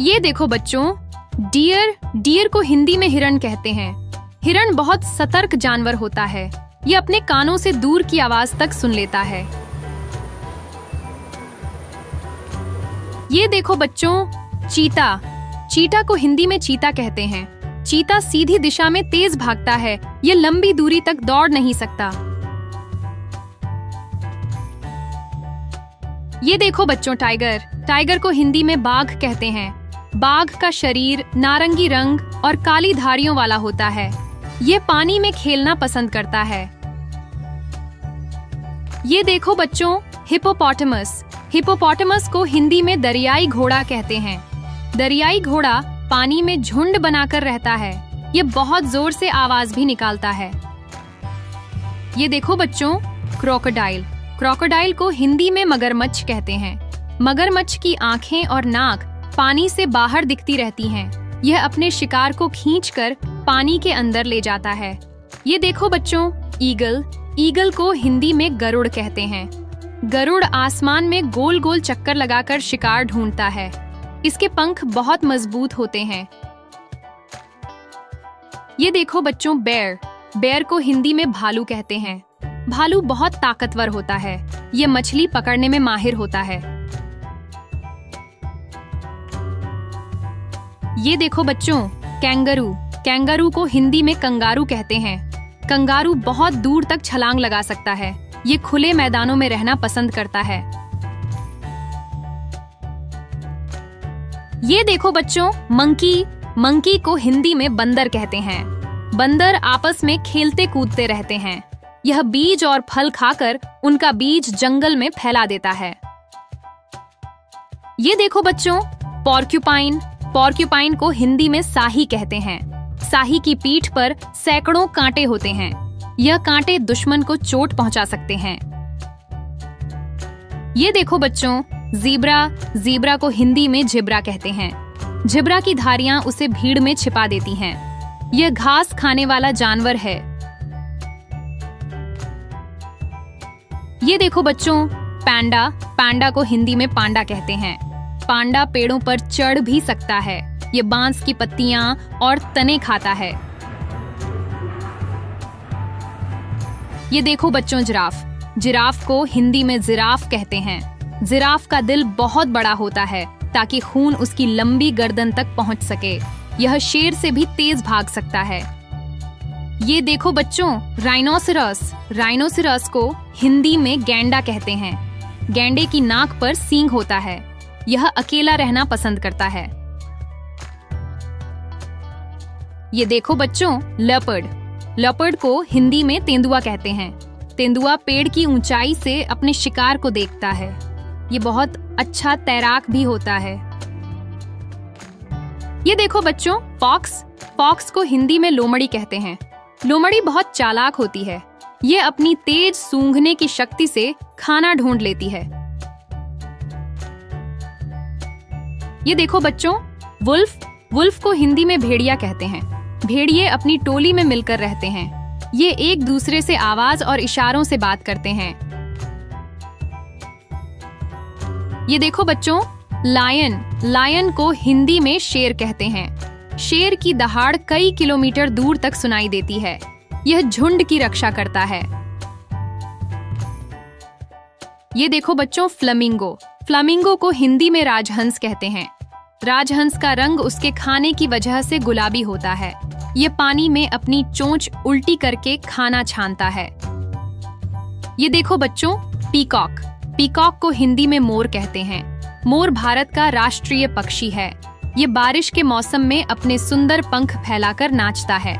ये देखो बच्चों, डियर को हिंदी में हिरण कहते हैं। हिरण बहुत सतर्क जानवर होता है। ये अपने कानों से दूर की आवाज तक सुन लेता है। ये देखो बच्चों, चीता को हिंदी में चीता कहते हैं। चीता सीधी दिशा में तेज भागता है। ये लंबी दूरी तक दौड़ नहीं सकता। ये देखो बच्चों, टाइगर को हिंदी में बाघ कहते हैं। बाघ का शरीर नारंगी रंग और काली धारियों वाला होता है। ये पानी में खेलना पसंद करता है। ये देखो बच्चों, हिपोपोटामस को हिंदी में दरियाई घोड़ा कहते हैं। दरियाई घोड़ा पानी में झुंड बनाकर रहता है। ये बहुत जोर से आवाज भी निकालता है। ये देखो बच्चों, क्रोकोडाइल को हिंदी में मगरमच्छ कहते हैं। मगरमच्छ की आंखें और नाक पानी से बाहर दिखती रहती हैं। यह अपने शिकार को खींचकर पानी के अंदर ले जाता है। ये देखो बच्चों, ईगल को हिंदी में गरुड़ कहते हैं। गरुड़ आसमान में गोल गोल चक्कर लगाकर शिकार ढूंढता है। इसके पंख बहुत मजबूत होते हैं। ये देखो बच्चों, बेयर को हिंदी में भालू कहते हैं। भालू बहुत ताकतवर होता है। ये मछली पकड़ने में माहिर होता है। ये देखो बच्चों, कैंगरू को हिंदी में कंगारू कहते हैं। कंगारू बहुत दूर तक छलांग लगा सकता है। ये खुले मैदानों में रहना पसंद करता है। ये देखो बच्चों, मंकी को हिंदी में बंदर कहते हैं। बंदर आपस में खेलते कूदते रहते हैं। यह बीज और फल खाकर उनका बीज जंगल में फैला देता है। ये देखो बच्चों, पॉर्क्यूपाइन को हिंदी में साही कहते हैं। साही की पीठ पर सैकड़ों कांटे होते हैं। यह कांटे दुश्मन को चोट पहुंचा सकते हैं। ये देखो बच्चों, ज़ीब्रा को हिंदी में झिब्रा कहते हैं। झिब्रा की धारियां उसे भीड़ में छिपा देती हैं। यह घास खाने वाला जानवर है। ये देखो बच्चों, पांडा को हिंदी में पांडा कहते हैं। पांडा पेड़ों पर चढ़ भी सकता है। ये बांस की पत्तियां और तने खाता है। ये देखो बच्चों, जिराफ को हिंदी में जिराफ कहते हैं। जिराफ का दिल बहुत बड़ा होता है ताकि खून उसकी लंबी गर्दन तक पहुंच सके। यह शेर से भी तेज भाग सकता है। ये देखो बच्चों, राइनोसिरस को हिंदी में गैंडा कहते हैं। गैंडे की नाक पर सींग होता है। यह अकेला रहना पसंद करता है। ये देखो बच्चों, लेपर्ड को हिंदी में तेंदुआ कहते हैं। तेंदुआ पेड़ की ऊंचाई से अपने शिकार को देखता है। ये बहुत अच्छा तैराक भी होता है। ये देखो बच्चों, फॉक्स को हिंदी में लोमड़ी कहते हैं। लोमड़ी बहुत चालाक होती है। ये अपनी तेज सूंघने की शक्ति से खाना ढूंढ लेती है। ये देखो बच्चों, वुल्फ को हिंदी में भेड़िया कहते हैं। भेड़िए अपनी टोली में मिलकर रहते हैं। ये एक दूसरे से आवाज और इशारों से बात करते हैं। ये देखो बच्चों, लायन को हिंदी में शेर कहते हैं। शेर की दहाड़ कई किलोमीटर दूर तक सुनाई देती है। यह झुंड की रक्षा करता है। ये देखो बच्चों, फ्लामिंगो को हिंदी में राजहंस कहते हैं। राजहंस का रंग उसके खाने की वजह से गुलाबी होता है। ये पानी में अपनी चोंच उल्टी करके खाना छानता है। ये देखो बच्चों, पीकॉक को हिंदी में मोर कहते हैं। मोर भारत का राष्ट्रीय पक्षी है। ये बारिश के मौसम में अपने सुंदर पंख फैलाकर नाचता है।